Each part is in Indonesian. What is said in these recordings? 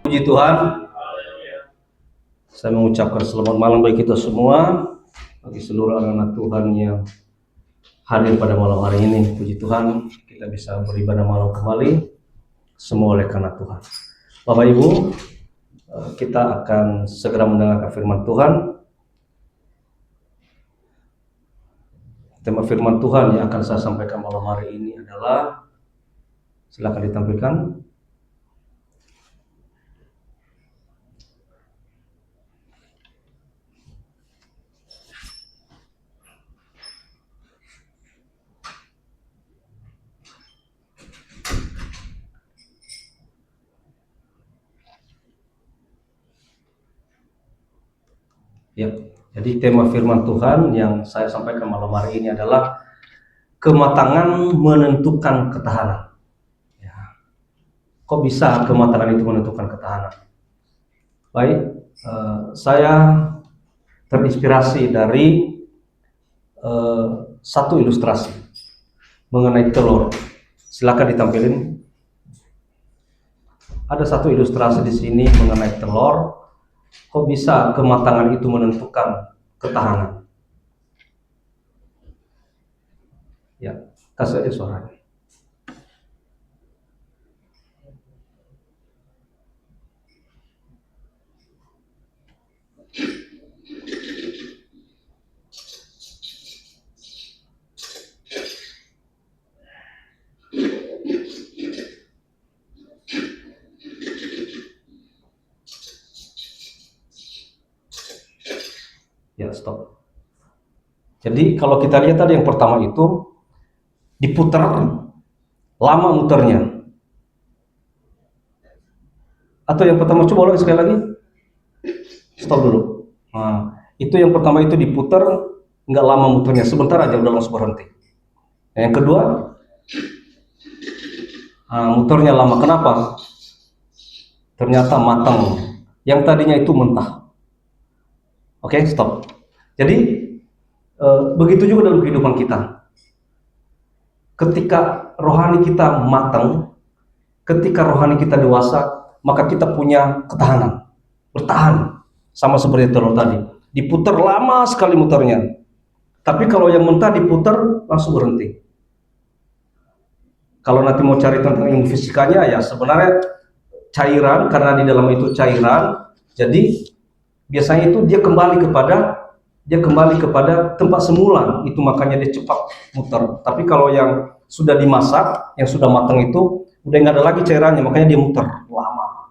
Puji Tuhan, saya mengucapkan selamat malam bagi kita semua, bagi seluruh anak-anak Tuhan yang hadir pada malam hari ini. Puji Tuhan, kita bisa beribadah malam kembali, semua oleh karena Tuhan. Bapak Ibu, kita akan segera mendengarkan firman Tuhan. Tema firman Tuhan yang akan saya sampaikan malam hari ini adalah, silakan ditampilkan. Ya, jadi tema firman Tuhan yang saya sampaikan malam hari ini adalah kematangan menentukan ketahanan. Ya. Kok bisa kematangan itu menentukan ketahanan? Baik, saya terinspirasi dari satu ilustrasi mengenai telur. Silakan ditampilin. Ada satu ilustrasi di sini mengenai telur. Kok bisa kematangan itu menentukan ketahanan? Ya, kasih aja suaranya. Ya, stop. Jadi kalau kita lihat tadi yang pertama itu diputar, lama muternya. Atau yang pertama, coba ulang sekali lagi. Stop dulu. Nah, itu yang pertama itu diputar, nggak lama muternya, sebentar aja udah langsung berhenti. Nah, yang kedua, muternya lama. Kenapa? Ternyata matang. Yang tadinya itu mentah. Oke, stop. Jadi begitu juga dalam kehidupan kita. Ketika rohani kita matang, ketika rohani kita dewasa, maka kita punya ketahanan, bertahan. Sama seperti telur tadi, diputar lama sekali muternya. Tapi kalau yang mentah diputar langsung berhenti. Kalau nanti mau cari tentang ilmu fisikanya, ya sebenarnya cairan, karena di dalam itu cairan, jadi biasanya itu dia kembali kepada tempat semula, itu makanya dia cepat muter. Tapi kalau yang sudah dimasak, yang sudah matang itu udah nggak ada lagi cairannya, makanya dia muter lama.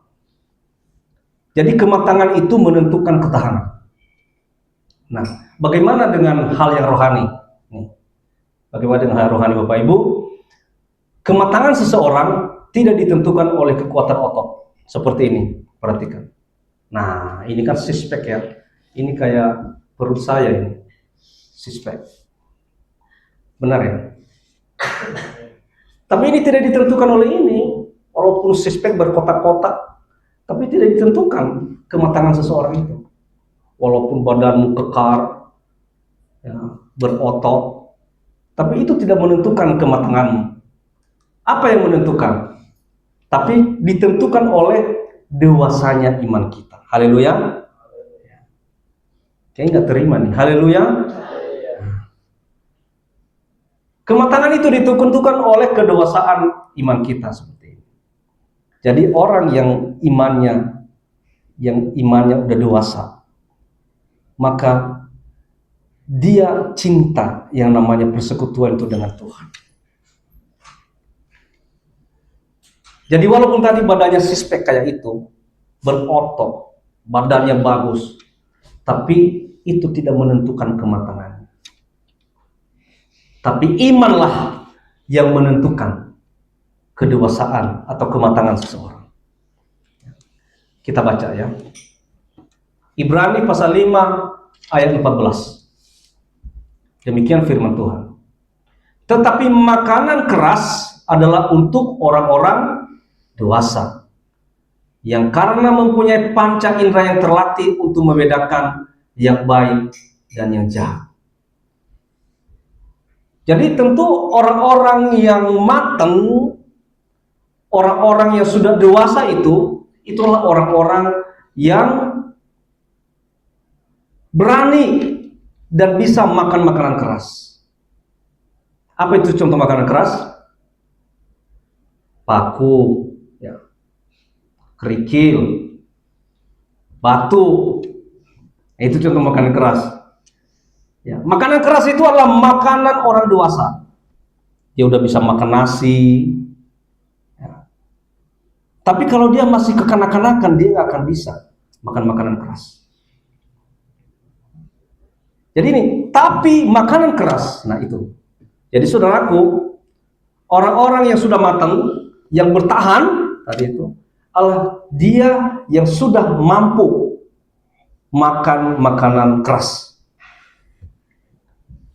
Jadi kematangan itu menentukan ketahanan. Nah, bagaimana dengan hal yang rohani? Bagaimana dengan hal rohani, Bapak Ibu? Kematangan seseorang tidak ditentukan oleh kekuatan otot. Seperti ini, perhatikan. Nah, ini kan six-pack ya. Ini kayak perut saya ini, six-pack. Benar ya? Tapi ini tidak ditentukan oleh ini. Walaupun six-pack berkotak-kotak, tapi tidak ditentukan kematangan seseorang itu. Walaupun badanmu kekar, ya, berotot, tapi itu tidak menentukan kematanganmu. Apa yang menentukan? Tapi ditentukan oleh dewasanya iman kita. Haleluya. Kayaknya nggak terima nih. Haleluya. Kematangan itu ditentukan oleh kedewasaan iman kita seperti ini. Jadi orang yang imannya udah dewasa, maka dia cinta yang namanya persekutuan itu dengan Tuhan. Jadi walaupun tadi badannya six-pack kayak itu, berotot, badannya bagus, tapi itu tidak menentukan kematangannya. Tapi imanlah yang menentukan kedewasaan atau kematangan seseorang. Kita baca ya. Ibrani pasal 5 ayat 14. Demikian firman Tuhan. Tetapi makanan keras adalah untuk orang-orang dewasa, yang karena mempunyai panca indera yang terlatih untuk membedakan yang baik dan yang jahat. Jadi tentu orang-orang yang matang, orang-orang yang sudah dewasa itu Itulah orang-orang yang berani dan bisa makan makanan keras. Apa itu contoh makanan keras? Paku, ya, kerikil, batu. Itu contoh makanan keras. Ya, makanan keras itu adalah makanan orang dewasa. Dia udah bisa makan nasi. Ya. Tapi kalau dia masih kekanak-kanakan, dia nggak akan bisa makan makanan keras. Jadi ini, tapi makanan keras, nah itu. Jadi saudaraku, orang-orang yang sudah matang, yang bertahan tadi itu, adalah dia yang sudah mampu makan makanan keras.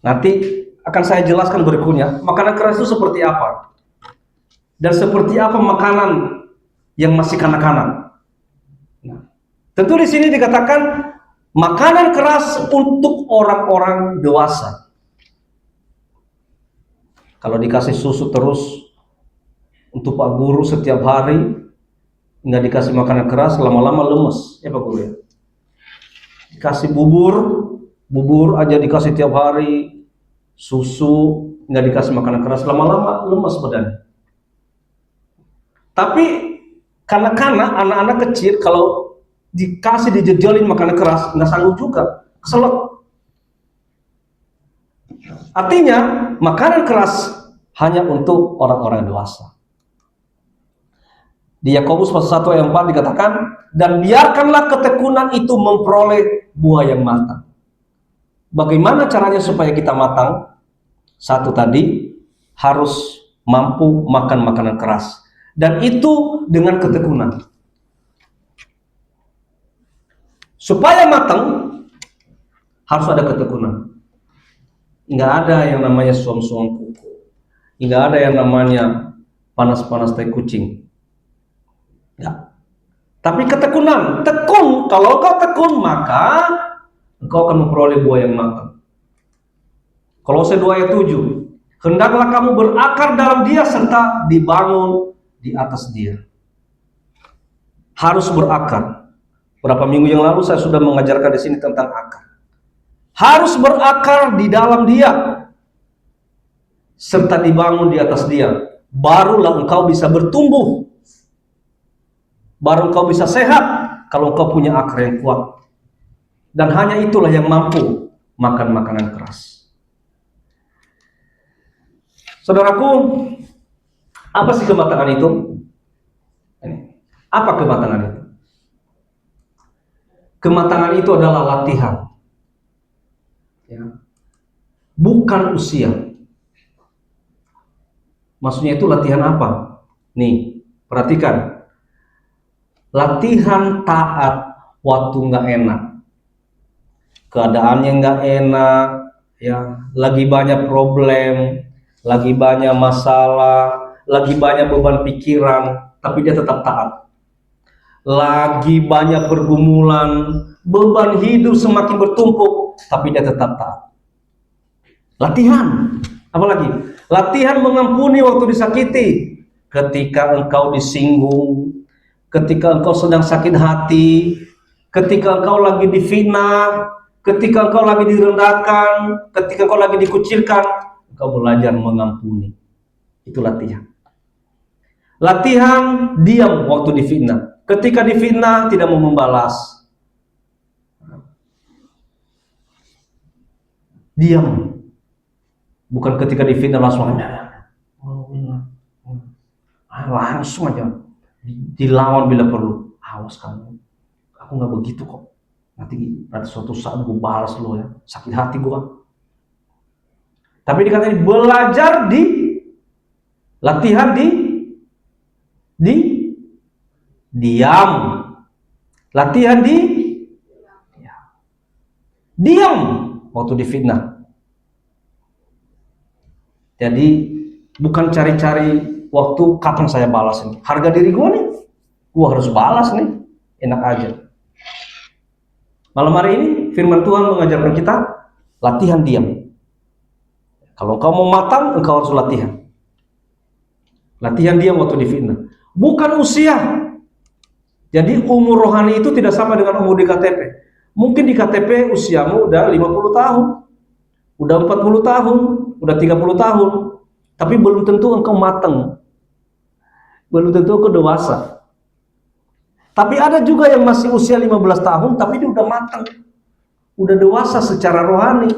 Nanti akan saya jelaskan berikutnya, makanan keras itu seperti apa. Dan seperti apa makanan yang masih kanak-kanak. Nah, tentu di sini dikatakan makanan keras untuk orang-orang dewasa. Kalau dikasih susu terus untuk Pak Guru setiap hari, nggak dikasih makanan keras, lama-lama lemes, ya Pak Guru ya. Dikasih bubur aja dikasih tiap hari, susu, nggak dikasih makanan keras, lama-lama lemes badannya. Tapi kanak-kanak, anak-anak kecil kalau dikasih dijejelin makanan keras, nggak sanggup juga, keselak. Artinya makanan keras hanya untuk orang-orang dewasa. Di Yakobus pasal 1 ayat 4 dikatakan, dan biarkanlah ketekunan itu memperoleh buah yang matang. Bagaimana caranya supaya kita matang? Satu tadi, harus mampu makan makanan keras. Dan itu dengan ketekunan. Supaya matang, harus ada ketekunan. Nggak ada yang namanya suam-suam kuku. Nggak ada yang namanya panas-panas tai kucing. Nggak. Tapi ketekunan, tekun. Kalau kau tekun, maka engkau akan memperoleh buah yang matang. Kolose 2 ayat 7. Hendaklah kamu berakar dalam dia serta dibangun di atas dia. Harus berakar. Berapa minggu yang lalu saya sudah mengajarkan di sini tentang akar. Harus berakar di dalam dia serta dibangun di atas dia. Barulah engkau bisa bertumbuh. Baru engkau bisa sehat kalau engkau punya akar yang kuat. Dan hanya itulah yang mampu makan makanan keras. Saudaraku, apa sih kematangan itu? Apa kematangan itu? Kematangan itu adalah latihan. Ya. Bukan usia. Maksudnya itu latihan apa? Nih, perhatikan. Latihan taat waktu nggak enak. Keadaannya nggak enak, ya, lagi banyak problem, lagi banyak masalah, lagi banyak beban pikiran, tapi dia tetap taat. Lagi banyak pergumulan, beban hidup semakin bertumpuk, tapi dia tetap taat. Latihan, apalagi? Latihan mengampuni waktu disakiti. Ketika engkau disinggung, ketika engkau sedang sakit hati, ketika engkau lagi difitnah, ketika engkau lagi direndahkan, ketika engkau lagi dikucilkan, engkau belajar mengampuni. Itu latihan. Latihan diam waktu difitnah. Ketika difitnah tidak mau membalas. Diam. Bukan ketika difitnah langsung langsung aja dilawan bila perlu. Awas kamu, aku nggak begitu kok. Nanti pada suatu saat gue balas lo ya, sakit hati gue. Tapi dikatakan belajar di latihan di diam. Latihan di diam waktu difitnah. Jadi bukan cari-cari waktu kapan saya balas ini. Harga diri gue nih, gue harus balas nih. Enak aja. Malam hari ini firman Tuhan mengajarkan kita latihan diam. Kalau engkau mau matang, engkau harus latihan. Latihan diam waktu difitnah. Bukan usia. Jadi umur rohani itu tidak sama dengan umur di KTP. Mungkin di KTP usiamu udah 50 tahun, udah 40 tahun, udah 30 tahun, tapi belum tentu engkau matang, belum tentu engkau dewasa. Tapi ada juga yang masih usia 15 tahun, tapi dia udah matang, udah dewasa secara rohani.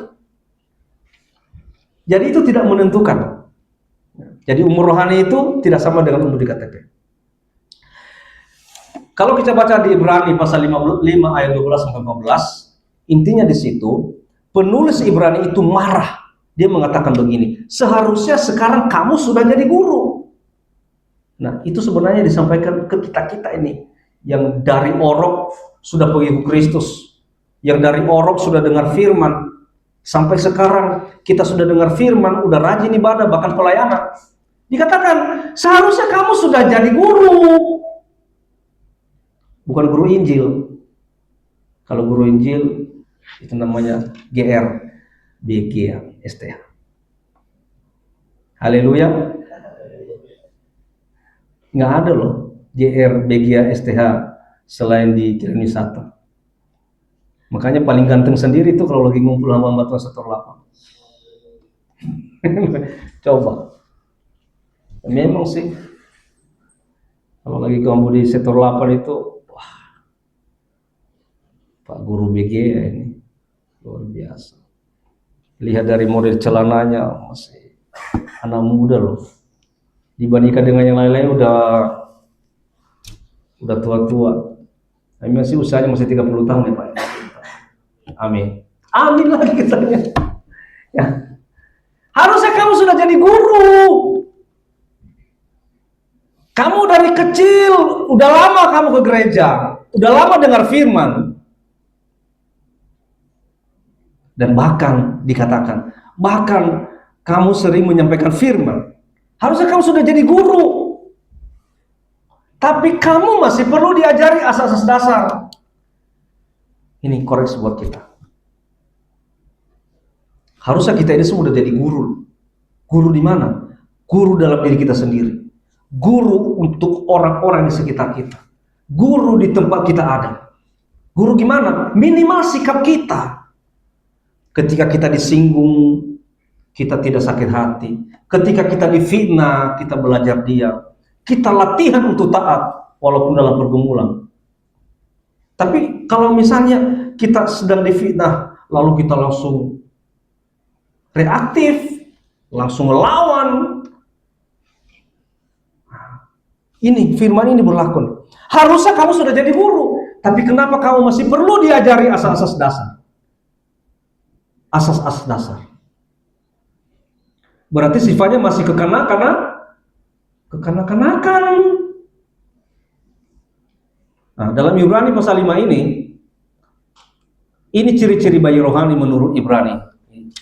Jadi itu tidak menentukan. Jadi umur rohani itu tidak sama dengan umur di KTP. Kalau kita baca di Ibrani pasal 5 ayat 12 sampai 14, intinya di situ penulis Ibrani itu marah. Dia mengatakan begini, seharusnya sekarang kamu sudah jadi guru. Nah, itu sebenarnya disampaikan ke kita-kita ini yang dari orok sudah pengikut Kristus, yang dari orok sudah dengar firman, sampai sekarang kita sudah dengar firman, udah rajin ibadah, bahkan pelayanan. Dikatakan, seharusnya kamu sudah jadi guru. Bukan guru Injil. Kalau guru Injil itu namanya GR, BG, STH. Haleluya. Nggak ada loh GR, BG, STH selain di Kirim Wisata. Makanya paling ganteng sendiri itu kalau lagi ngumpul sama Tuhan Setor 8. Coba. Memang sih kalau lagi kamu di Setor 8 itu Pak Guru BG ya ini luar biasa. Lihat dari model celananya masih anak muda loh. Dibandingkan dengan yang lain-lain udah tua-tua. Tapi masih usianya masih 30 tahun ya Pak. Amin. Amin lagi katanya. Ya. Harusnya kamu sudah jadi guru. Kamu dari kecil udah lama kamu ke gereja, udah lama dengar firman. Dan bahkan dikatakan, bahkan kamu sering menyampaikan firman. Harusnya kamu sudah jadi guru. Tapi kamu masih perlu diajari asas-asas dasar. Ini koreksi buat kita. Harusnya kita ini semua udah jadi guru. Guru di mana? Guru dalam diri kita sendiri. Guru untuk orang-orang di sekitar kita. Guru di tempat kita ada. Guru gimana? Minimal sikap kita. Ketika kita disinggung, kita tidak sakit hati. Ketika kita difitnah, kita belajar diam. Kita latihan untuk taat, walaupun dalam pergumulan. Tapi kalau misalnya kita sedang difitnah, lalu kita langsung reaktif, langsung melawan. Ini firman ini berlaku. Harusnya kamu sudah jadi guru, tapi kenapa kamu masih perlu diajari asas-asas dasar? Asas-asas dasar. Berarti sifatnya masih kekanak-kanakan. Nah, dalam Ibrani pasal 5 ini ciri-ciri bayi rohani menurut Ibrani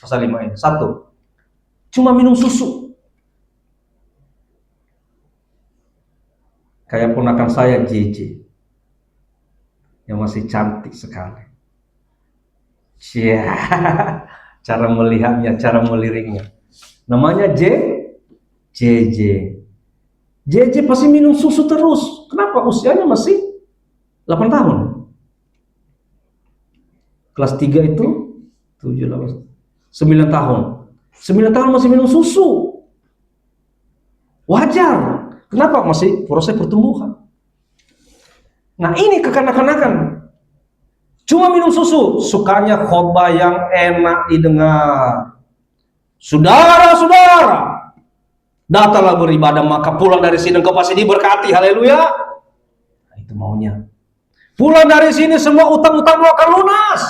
pasal 5 ini. 1. Cuma minum susu. Kayak ponakan saya JJ yang masih cantik sekali. Cara melihatnya, cara meliriknya. Namanya JJ. JJ pasti minum susu terus. Kenapa? Usianya masih 8 tahun. Kelas 3 itu 7, 8, 9 tahun. 9 tahun masih minum susu. Wajar. Kenapa? Masih proses pertumbuhan. Nah, ini kekanak-kanakan. Cuma minum susu, sukanya khotbah yang enak didengar. Saudara-saudara, datanglah beribadah, maka pulang dari sini engkau pasti diberkati. Haleluya. Nah, itu maunya. Pulang dari sini semua utang-utangmu akan lunas.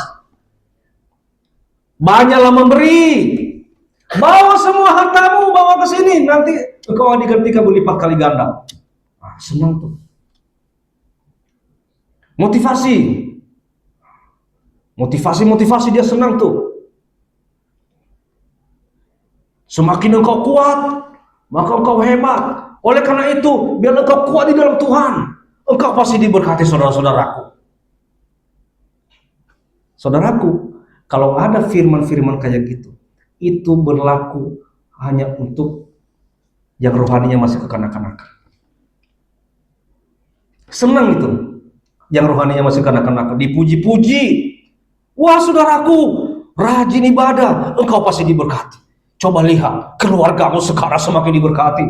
Banyaklah memberi. Bawa semua hartamu, bawa ke sini. Nanti engkau digantikan berlipat kali ganda. Ah, senang tuh. Motivasi dia senang tuh. Semakin engkau kuat, maka engkau hebat. Oleh karena itu, biar engkau kuat di dalam Tuhan, engkau pasti diberkati, saudara-saudaraku. Saudaraku, kalau ada firman-firman kayak gitu, itu berlaku hanya untuk yang rohaninya masih kekanak-kanakan. Senang itu. yang rohaninya masih kanak-kanak, dipuji-puji. Wah saudaraku, rajin ibadah, engkau pasti diberkati. Coba lihat, keluargamu sekarang semakin diberkati.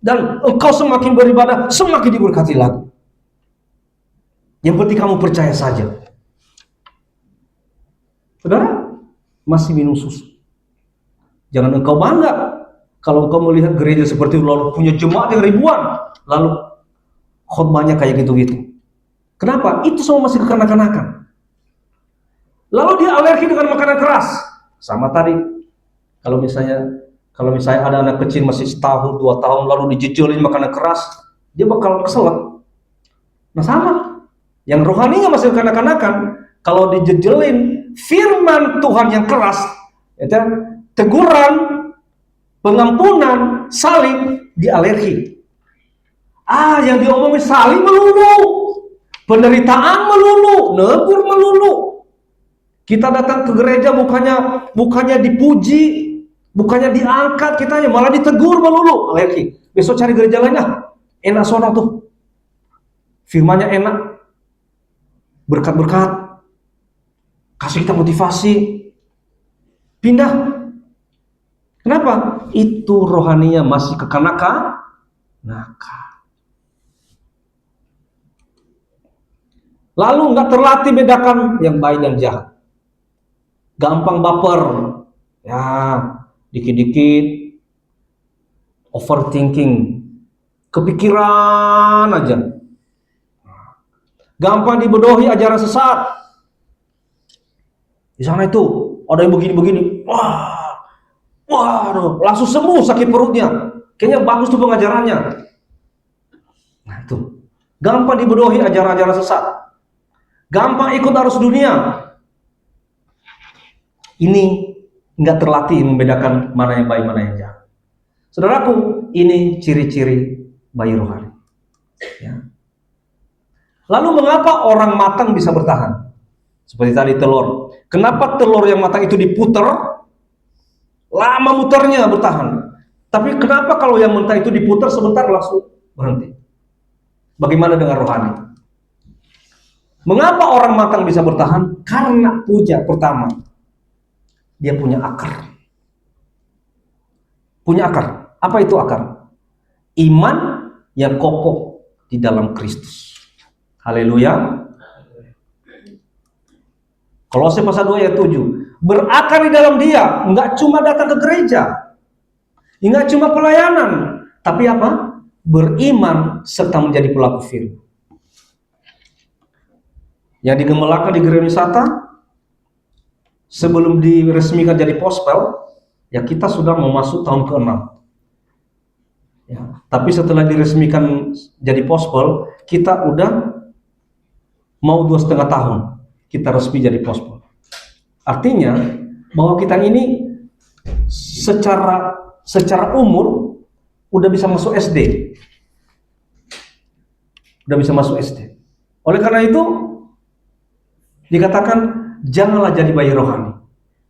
Dan engkau semakin beribadah, semakin diberkati lagi. Yang penting kamu percaya saja. Saudara, masih minum susu. Jangan engkau bangga kalau engkau melihat gereja seperti itu, lalu punya jemaat yang ribuan, lalu khotbahnya kayak gitu-gitu. Kenapa? Itu semua masih kekanak-kanakan. Lalu dia alergi dengan makanan keras. Sama tadi, kalau misalnya ada anak kecil masih setahun, 2 tahun, lalu dijejelin makanan keras, dia bakal kesel. Nah sama, yang rohaninya masih kekanak-kanakan, kalau dijejelin firman Tuhan yang keras, ya, teguran, pengampunan, salib, dia alergi. Yang diomongin salib melulu, penderitaan melulu, negur melulu. Kita datang ke gereja bukannya dipuji, bukannya diangkat, kitanya malah ditegur melulu, alergi. Besok cari gereja lain enak sono tuh, firmannya enak, berkat-berkat, kasih kita motivasi, pindah. Kenapa? Itu rohaninya masih kekanak-kanakan. Lalu nggak terlatih bedakan yang baik dan jahat. Gampang baper, ya dikit-dikit overthinking, kepikiran aja. Gampang dibodohi ajaran sesat. Di sana itu ada yang begini-begini, waduh, langsung sembuh sakit perutnya. Kayaknya bagus tuh pengajarannya. Nah itu, gampang dibodohi ajaran-ajaran sesat. Gampang ikut arus dunia. Ini nggak terlatih membedakan mana yang baik, mana yang jahat. Saudaraku, ini ciri-ciri bayi rohani. Ya. Lalu mengapa orang matang bisa bertahan? Seperti tadi telur. Kenapa telur yang matang itu diputer? Lama muternya bertahan. Tapi kenapa kalau yang mentah itu diputer sebentar langsung berhenti? Bagaimana dengan rohani? Mengapa orang matang bisa bertahan? Karena pertama, dia punya akar. Punya akar. Apa itu akar? Iman yang kokoh di dalam Kristus. Haleluya. Kolose pasal 2 ayat 7. Berakar di dalam dia, enggak cuma datang ke gereja, enggak cuma pelayanan, tapi apa? Beriman serta menjadi pelaku firman. Yang digemelakan di gereja wisata, sebelum diresmikan jadi pospel, ya kita sudah mau masuk tahun ke-6. Ya, tapi setelah diresmikan jadi pospel, kita udah mau 2,5 tahun kita resmi jadi pospel. Artinya bahwa kita ini secara umur udah bisa masuk SD. Udah bisa masuk SD. Oleh karena itu dikatakan janganlah jadi bayi rohani,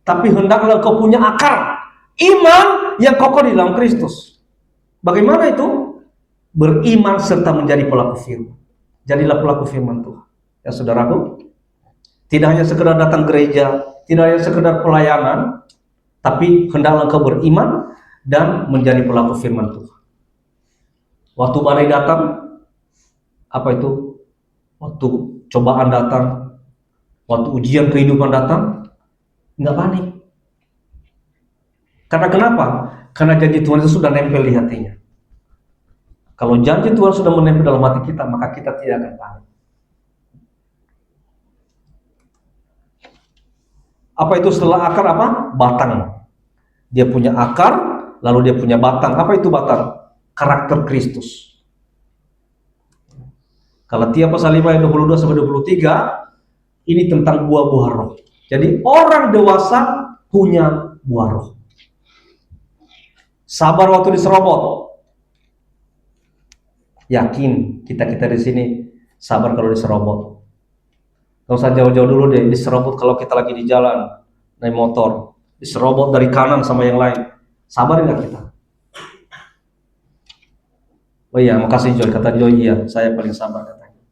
tapi hendaklah kau punya akar iman yang kokoh di dalam Kristus. Bagaimana itu? Beriman serta menjadi pelaku firman. Jadilah pelaku firman Tuhan. Ya saudaraku, tidak hanya sekedar datang gereja, tidak hanya sekedar pelayanan, tapi hendaklah kau beriman dan menjadi pelaku firman Tuhan. Waktu badai datang, apa itu? Waktu cobaan datang, waktu ujian kehidupan datang, nggak panik. Karena kenapa? Karena janji Tuhan itu sudah nempel di hatinya. Kalau janji Tuhan sudah menempel dalam hati kita, maka kita tidak akan panik. Apa itu setelah akar? Apa? Batang. Dia punya akar, lalu dia punya batang. Apa itu batang? Karakter Kristus. Galatia pasal 5 ayat 22 sampai 23, ini tentang buah-buah roh. Jadi orang dewasa punya buah roh. Sabar waktu diserobot. Yakin kita di sini sabar kalau diserobot. Gak usah jauh-jauh dulu deh, diserobot kalau kita lagi di jalan naik motor, diserobot dari kanan sama yang lain. Sabar nggak kita? Oh iya, makasih Joy. Kata Joy, iya, saya paling sabar katanya.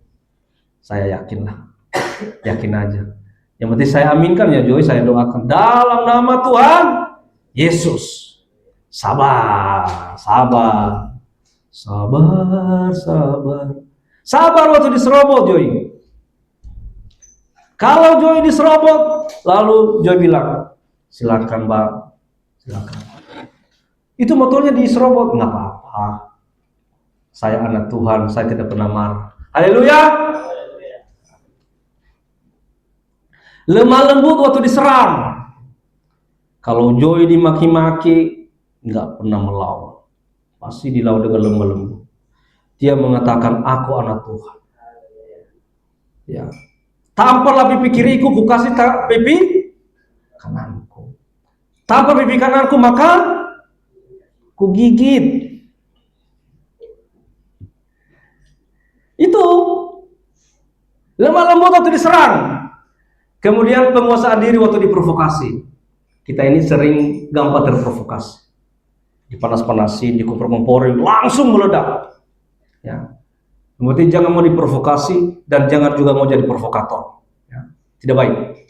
Saya yakinlah, yakin aja. Yang penting saya aminkan ya Joy, saya doakan dalam nama Tuhan Yesus. Sabar, sabar, sabar, sabar. Sabar waktu diserobot Joy. Kalau Joy diserobot, lalu Joy bilang, silakan Bang, silakan. Itu motornya diserobot, nggak apa-apa. Saya anak Tuhan, saya tidak pernah marah. Haleluya. Lemah lembut waktu diserang. Kalau Joy dimaki-maki, nggak pernah melawan. Pasti dilawan dengan lemah lembut. Dia mengatakan, aku anak Tuhan. Ya. Tamparlah pipi kiriku, ku kasih pipi kananku. Tampar pipi kananku, maka ku gigit. Itu lemah lembut waktu diserang. Kemudian penguasaan diri waktu diprovokasi. Kita ini sering gampang terprovokasi. Dipanas-panasin, dikompor-komporin, langsung meledak. Ya. Berarti jangan mau diprovokasi dan jangan juga mau jadi provokator. Ya. Tidak baik.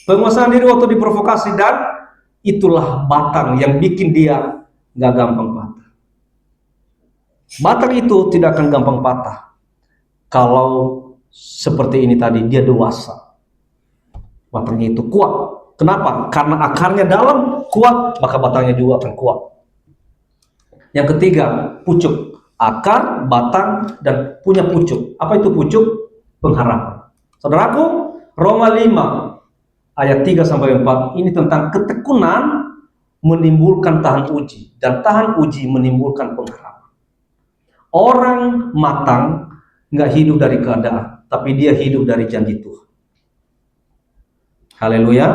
Penguasaan diri waktu diprovokasi, dan itulah batang yang bikin dia nggak gampang patah. Batang itu tidak akan gampang patah kalau seperti ini tadi, dia dewasa. Batangnya itu kuat. Kenapa? Karena akarnya dalam, kuat, maka batangnya juga akan kuat. Yang ketiga, pucuk. Akar, batang, dan punya pucuk. Apa itu pucuk? Pengharapan. Saudaraku, Roma 5 ayat 3-4 ini tentang ketekunan menimbulkan tahan uji, dan tahan uji menimbulkan pengharapan. Orang matang nggak hidup dari keadaan, tapi dia hidup dari janji Tuhan. Haleluya.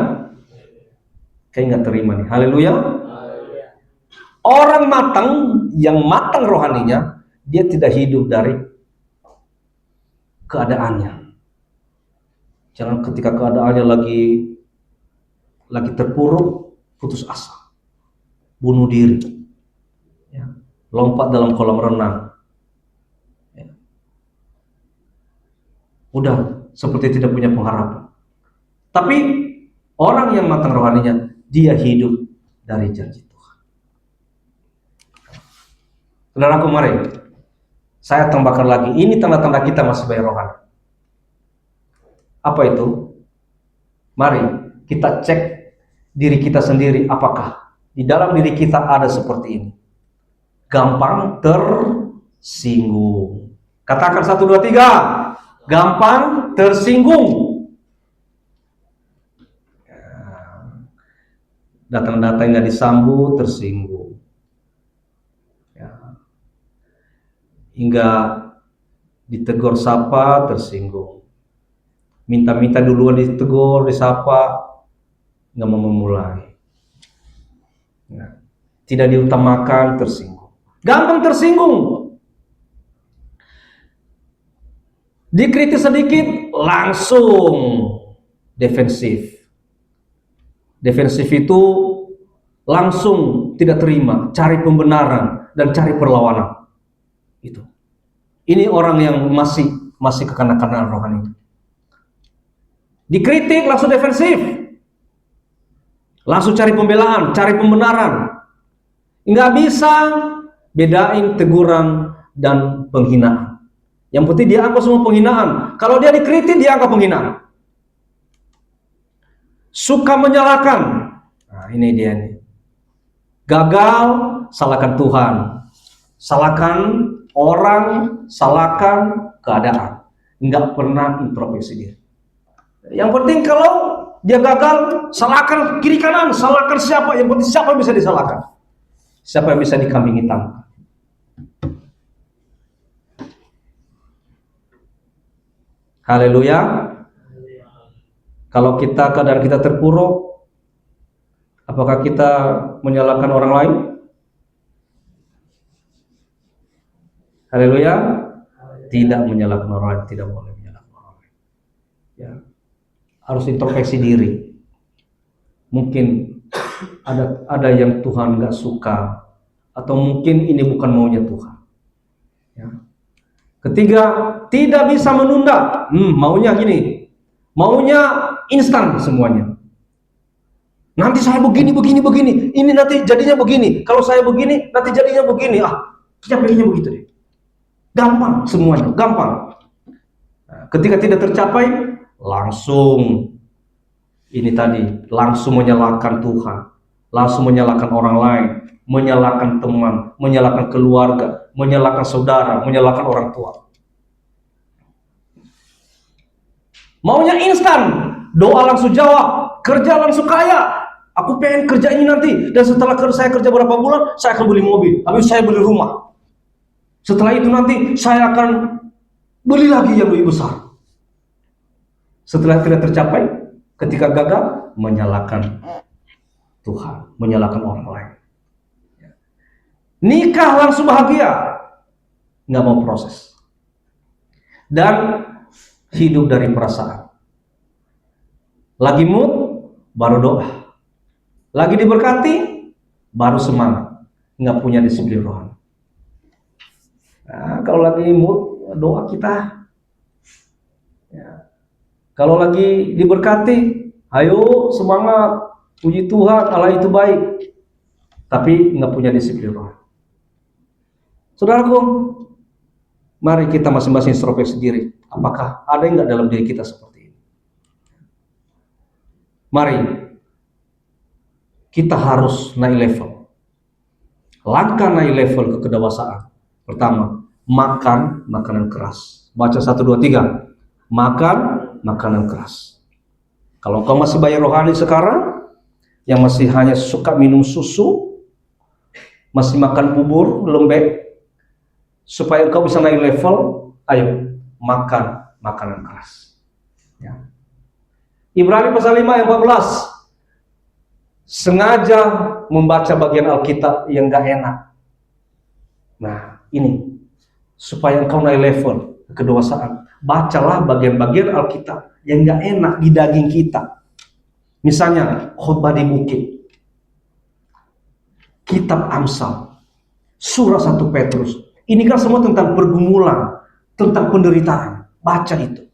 Kayak nggak terima nih. Haleluya. Orang matang, yang matang rohaninya, dia tidak hidup dari keadaannya. Jangan ketika keadaannya lagi terpuruk, putus asa, bunuh diri, ya, lompat dalam kolam renang, ya. Udah seperti tidak punya pengharapan. Tapi orang yang matang rohaninya, dia hidup dari janji Tuhan. Saudaraku, mari saya tambahkan lagi, ini tanda-tanda kita masih bayi rohani. Apa itu? Mari kita cek diri kita sendiri, apakah di dalam diri kita ada seperti ini. Gampang tersinggung. Katakan 1, 2, 3. Gampang tersinggung. Datang-datang nggak disambut, tersinggung. Ya. Hingga ditegur sapa, tersinggung. Minta-minta duluan ditegur, disapa, nggak mau memulai. Ya. Tidak diutamakan, tersinggung. Gampang tersinggung. Dikritik sedikit, langsung defensif. Defensif itu langsung tidak terima, cari pembenaran dan cari perlawanan. Itu. Ini orang yang masih kekanak-kanakan rohani. Dikritik langsung defensif, langsung cari pembelaan, cari pembenaran. Nggak bisa bedain teguran dan penghinaan. Yang penting dia anggap semua penghinaan. Kalau dia dikritik, dia anggap penghinaan. Suka menyalahkan. Nah, ini dia nih. Gagal, salahkan Tuhan. Salahkan orang, salahkan keadaan. Enggak pernah introspeksi diri. Yang penting kalau dia gagal, salahkan kiri kanan, salahkan siapa. Yang penting siapa yang bisa disalahkan. Siapa yang bisa dikambing hitam. Haleluya. Kalau keadaan kita terpuruk, apakah kita menyalahkan orang lain? Haleluya. Tidak menyalahkan orang lain, tidak boleh menyalahkan orang lain. Ya. Harus introspeksi diri. Mungkin ada yang Tuhan nggak suka, atau mungkin ini bukan maunya Tuhan. Ya. Ketiga, tidak bisa menunda. Maunya gini, maunya instan semuanya. Nanti saya begini. Ini nanti jadinya begini. Kalau saya begini, nanti jadinya begini. Dia pengennya begitu deh. Gampang semuanya, gampang. Nah, ketika tidak tercapai, langsung langsung menyalahkan Tuhan, langsung menyalahkan orang lain, menyalahkan teman, menyalahkan keluarga, menyalahkan saudara, menyalahkan orang tua. Maunya instan, doa langsung jawab, kerja langsung kaya. Aku pengen kerja ini nanti, dan setelah saya kerja berapa bulan, saya akan beli mobil, habis saya beli rumah. Setelah itu nanti saya akan beli lagi yang lebih besar. Setelah tidak tercapai, ketika gagal, menyalahkan Tuhan, menyalahkan orang lain. Nikah langsung bahagia, nggak mau proses. Dan hidup dari perasaan. Lagi mood, baru doa. Lagi diberkati, baru semangat. Nggak punya disiplin rohani. Nah, kalau lagi mood, doa kita. Ya. Kalau lagi diberkati, ayo semangat, puji Tuhan, Allah itu baik. Tapi nggak punya disiplin rohani. Saudaraku, mari kita masing-masing introspeksi diri. Apakah ada yang nggak dalam diri kita seperti ini? Mari kita harus naik level. Langkah naik level ke kedewasaan. Pertama, makan makanan keras. Baca 1, 2, 3. Makan makanan keras. Kalau kau masih bayi rohani sekarang, yang masih hanya suka minum susu, masih makan bubur, lembek, supaya kau bisa naik level, ayo makan makanan keras. Ya. Ibrani pasal 5 ayat 14. Sengaja membaca bagian Alkitab yang gak enak. Nah, ini supaya engkau naik level kedewasaan. Bacalah bagian-bagian Alkitab yang gak enak di daging kita. Misalnya khotbah di bukit, kitab Amsal, surah 1 Petrus. Ini kan semua tentang pergumulan, tentang penderitaan. Baca itu.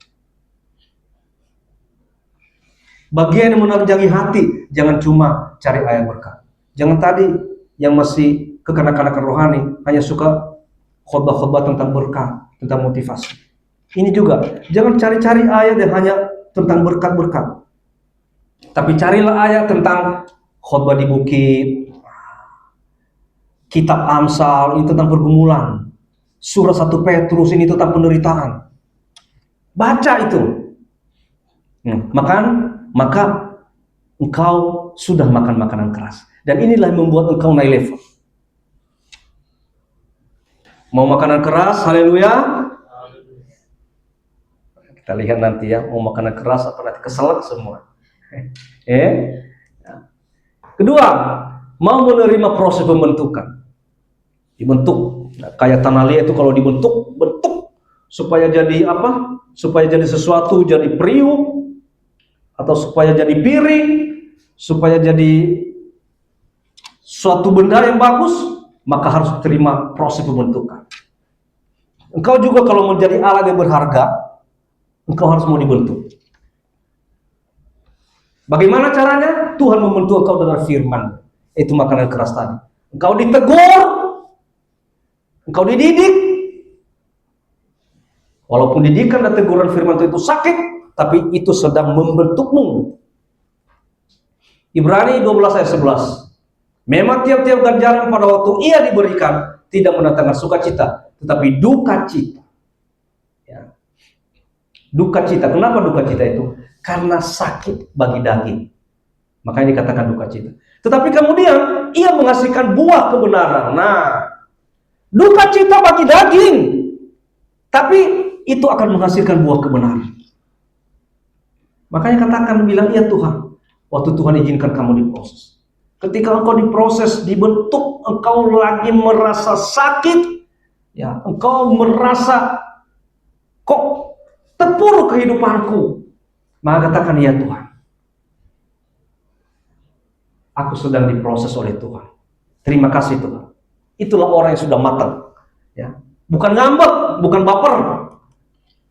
Bagian yang menanjaki hati, jangan cuma cari ayat berkat. Jangan tadi yang masih kekanak-kanakan rohani hanya suka khotbah-khotbah tentang berkat, tentang motivasi. Ini juga, jangan cari-cari ayat yang hanya tentang berkat-berkat. Tapi carilah ayat tentang khotbah di bukit, kitab Amsal ini tentang pergumulan, surah 1 Petrus ini tentang penderitaan. Baca itu. Maka engkau sudah makan makanan keras. Dan inilah yang membuat engkau naik level. Mau makanan keras, haleluya. Kita lihat nanti ya, mau makanan keras apa nanti keselak semua. Kedua, mau menerima proses pembentukan. Dibentuk, kayak tanah liat itu kalau bentuk supaya jadi apa? Supaya jadi sesuatu, jadi periuk, atau supaya jadi piring, supaya jadi suatu benda yang bagus, maka harus terima proses pembentukan. Engkau juga kalau menjadi alat yang berharga, engkau harus mau dibentuk. Bagaimana caranya? Tuhan membentuk engkau dengan firman. Itu makanan keras tadi. Engkau ditegur, engkau dididik. Walaupun didikan dan teguran firman itu sakit, tapi itu sedang membentukmu. Ibrani 12 ayat 11. Memang tiap-tiap ganjaran pada waktu ia diberikan tidak mendatangkan sukacita, tetapi duka cita. Ya. Duka cita. Kenapa duka cita itu? Karena sakit bagi daging. Makanya dikatakan duka cita. Tetapi kemudian ia menghasilkan buah kebenaran. Nah, duka cita bagi daging, tapi itu akan menghasilkan buah kebenaran. Makanya katakan, bilang, iya Tuhan, waktu Tuhan izinkan kamu diproses. Ketika engkau diproses, dibentuk, engkau lagi merasa sakit, ya, engkau merasa kok terpuruk kehidupanku. Maka katakan, iya Tuhan, aku sedang diproses oleh Tuhan. Terima kasih Tuhan. Itulah orang yang sudah matang. Ya. bukan ngambek, bukan baper.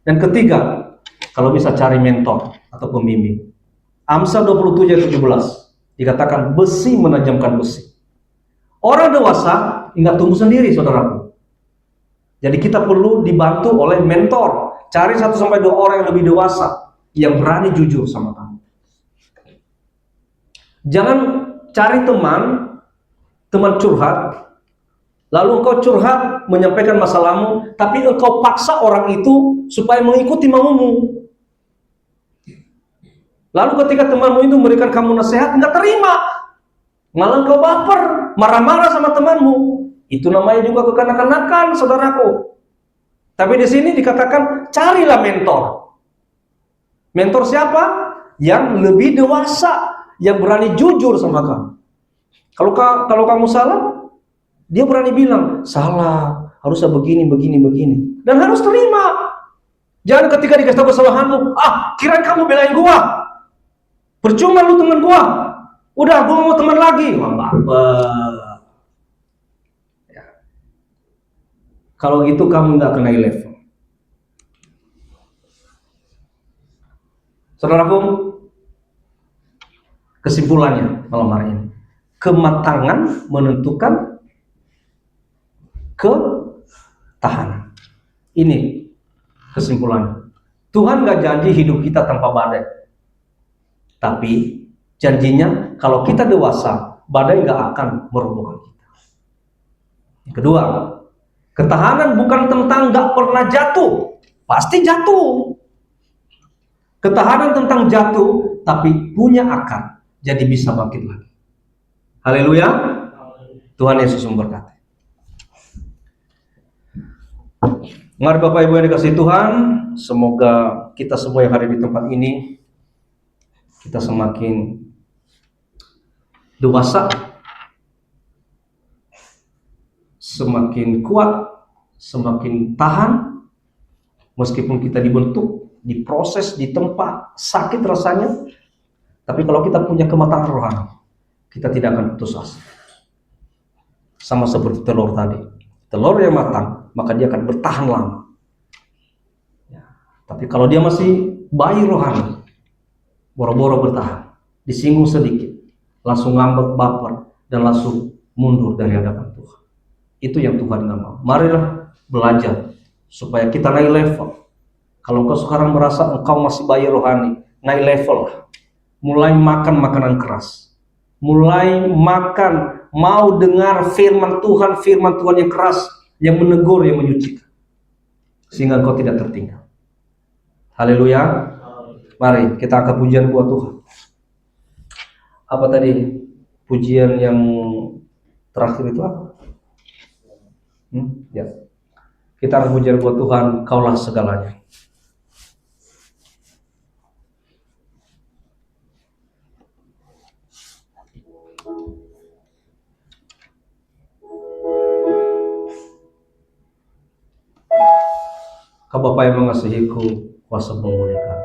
Dan ketiga, kalau bisa cari mentor atau pembimbing. Amsal 27 ayat 17 dikatakan besi menajamkan besi. Orang dewasa nggak tumbuh sendiri, saudaraku. Jadi kita perlu dibantu oleh mentor. Cari 1-2 orang yang lebih dewasa, yang berani jujur sama kamu. Jangan cari teman curhat, lalu engkau curhat menyampaikan masalahmu, tapi engkau paksa orang itu supaya mengikuti maumu. Lalu ketika temanmu itu memberikan kamu nasihat, nggak terima, malah engkau baper, marah-marah sama temanmu. Itu namanya juga kekanak-kanakan, saudaraku. Tapi di sini dikatakan carilah mentor. Mentor siapa? Yang lebih dewasa, yang berani jujur sama kamu. Kalau kamu salah, dia berani bilang salah, harusnya begini, dan harus terima. Jangan ketika dikasih tahu kesalahanmu, kirain kamu belain gua. Percuma lu teman gua. Udah, gua mau teman lagi. Ya. Kalau gitu kamu nggak kena level. Saudaraku, kesimpulannya malam hari ini, kematangan menentukan ketahanan. Ini kesimpulannya. Tuhan nggak janji hidup kita tanpa badai, tapi janjinya kalau kita dewasa, badai nggak akan merobohkan kita. Yang kedua, ketahanan bukan tentang nggak pernah jatuh, pasti jatuh. Ketahanan tentang jatuh, tapi punya akar, jadi bisa bangkit lagi. Haleluya. Tuhan Yesus memberkati. Mari Bapak Ibu yang dikasihi Tuhan, semoga kita semua yang hadir di tempat ini, kita semakin dewasa, semakin kuat, semakin tahan, meskipun kita dibentuk, diproses, ditempa, sakit rasanya, tapi kalau kita punya kematangan rohani, kita tidak akan putus asa. Sama seperti telur tadi. Telur yang matang, maka dia akan bertahan lama. Ya. Tapi kalau dia masih bayi rohani, boro-boro bertahan, disinggung sedikit, langsung ngambek, baper, dan langsung mundur dari hadapan Tuhan. Itu yang Tuhan nggak mau. Marilah belajar supaya kita naik level. Kalau engkau sekarang merasa engkau masih bayi rohani, naik level lah. Mulai makan makanan keras, mulai makan, mau dengar firman Tuhan yang keras, yang menegur, yang menyucikan, sehingga engkau tidak tertinggal. Haleluya. Mari kita angkat pujian buat Tuhan. Apa tadi pujian yang terakhir itu apa? Ya. Kita angkat pujian buat Tuhan, Kaulah segalanya. Kau Bapa yang mengasihiku, kuasa memulihkan.